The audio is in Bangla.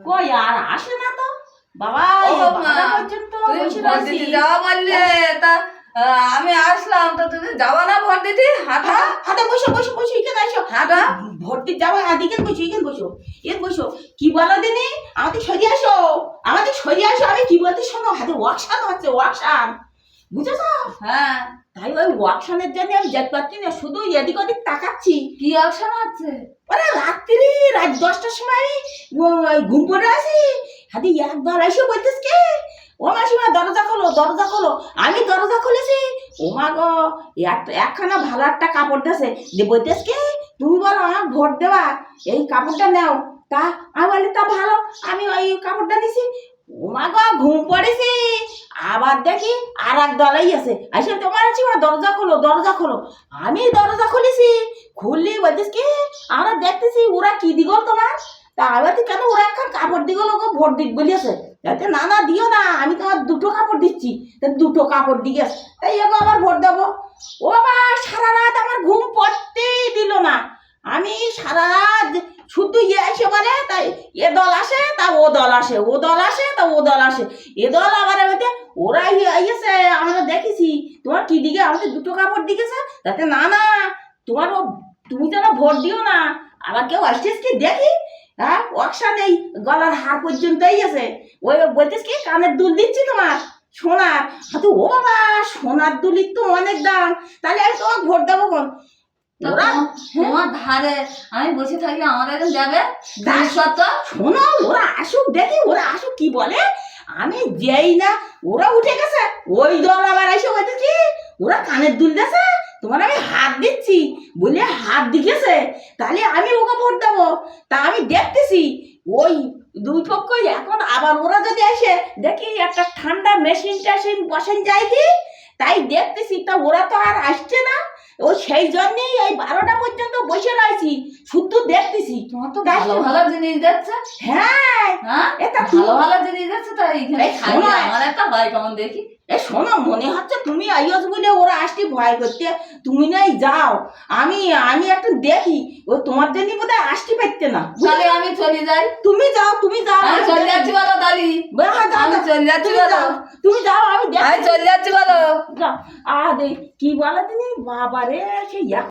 কই আর আসে না তো বাবা, ও এই বাবা, বারোটা পর্যন্ত তুই বসে ভোট রয়েছি। দিতে যাওয়া বললে তা আমি আসলাম, তো তুমি যাওয়া না ভোট দিতে? হাঁটা হাতে বসো বসো বসো, এখানে আসো। হাঁটা ভোট দিতে যাবো, এদিকে বসো, এখানে বসো, এখানে বসো। কি বলো দিদি, আমাদের সরিয়ে আসো, আমাদের সরিয়ে আসো। আমি কি বলতে শোনো, হাতে ওয়াকশান হচ্ছে, ওয়াকশান, বুঝেছো? হ্যাঁ, তাই ওই ওয়াকশানের জন্য আমি যেতে পারছি না, শুধু এদিক ওদিক তাকাচ্ছি। কি অপশন আছে? ওরা রাত 10টার সময় ওই ঘুম পড়ে আসি, হাতে একবার এসে বলতেস কে, ও মাসিমা দরজা খোলো, দরজা খোলো। আমি দরজা খুলেছি, ও মা গো, একখানা ভালো একটা কাপড় দিয়েছে, বলতেস কে, তুমি বলো আমার ভোট দেওয়া, এই কাপড়টা নাও। তা আমি বলি তা ভালো, আমি ওই কাপড়টা দিছি। ও মা গো, ঘুম পড়েছি, আবার দেখি আর এক দলাই আছে, আসে তোমার আছি দরজা খোলো, দরজা খোলো। আমি দরজা খুলেছি, খুললি বলছিস কি, আমরা দেখতেছি ওরা কি দিগল তোমার। তা আমি কেন, ওরা একখান কাপড় দিগল, ওকে ভোট দিক বলিয়েছে। যাতে না না দিও না, আমি তোমার দুটো কাপড় দিচ্ছি। তা দুটো কাপড় দিয়ে তাই এগো আবার ভোট দেবো। ও বাবা, সারা রাত আমার ঘুম পড়তেই দিল না। আমি সারা রাত শুধু এসে বলে, তাই এ দল আসে তা ও দল আসে, ও দল আসে তা ও দল আসে, এ দল আবার হইতে ওরা ইয়েছে। আমরা দেখেছি তোমার কি দিকে, আমাদের দুটো কাপড় দিকেছে। তাতে না না, তোমার তুমি যেন ভোট দিও না। আবার কেউ আসছিস কি দেখি, হ্যাঁ ওয়াকশা নেই, গলার হার পর্যন্তই আছে। ওই বলছিস কি কানের দুল দিচ্ছি তোমার সোনার হাতে। ও বাবা, সোনার দুলির তো অনেক দাম, তাহলে আমি তোমাকে ভোট দেবো কোন? ওরা তোমার ধারে আমি বসে থাকলে আমার একজন যাবে শোনো, ওরা আসুক দেখি, ওরা আসুক কি বলে। আমি যেই না ওরা উঠে গেছে, ওই দল আবার এসে বলছে কি, ওরা কানের দুল দিয়েছে, তোমার আমি হাত দিচ্ছি বলে হাত দিয়েছে, তাহলে আমি ওকে ভোট দেবো। তা আমি দেখতেছি ওই দুই পক্ষই এখন, আবার ওরা যদি এসে দেখি একটা ঠান্ডা মেশিন টেশিন বসেন যায় কি, তাই দেখতেছি। তা ওরা তো আর আসছে না, ও সেই জন্যেই এই 12টা পর্যন্ত বসে রয়েছি, শুধু দেখতেছি। তোমার তো ভালো ভালো জিনিস যাচ্ছে। হ্যাঁ, হ্যাঁ, এটা ভালো ভালো জিনিস যাচ্ছে, তাই এখানে এই খাইলে শোনো, আমার একটা হয় কেমন দেখি। এ শোনো, মনে হচ্ছে তুমি আইস বলে ওরা আসতে ভয় করতে, তুমি নাই যাও। আমি আমি একটু দেখি, ও তোমার জন্য বোধহয় আসতে পারতে না। তাহলে আমি চলে যাই। তুমি যাও, তুমি যাও, আমি চলে যাচ্ছি বলো তালি। আমি চলে যাচ্ছি বলো। তুমি যাও, আমি আমি চলে যাচ্ছি বলো। যাও। কি বলো তুমি, বাবা রে, সেই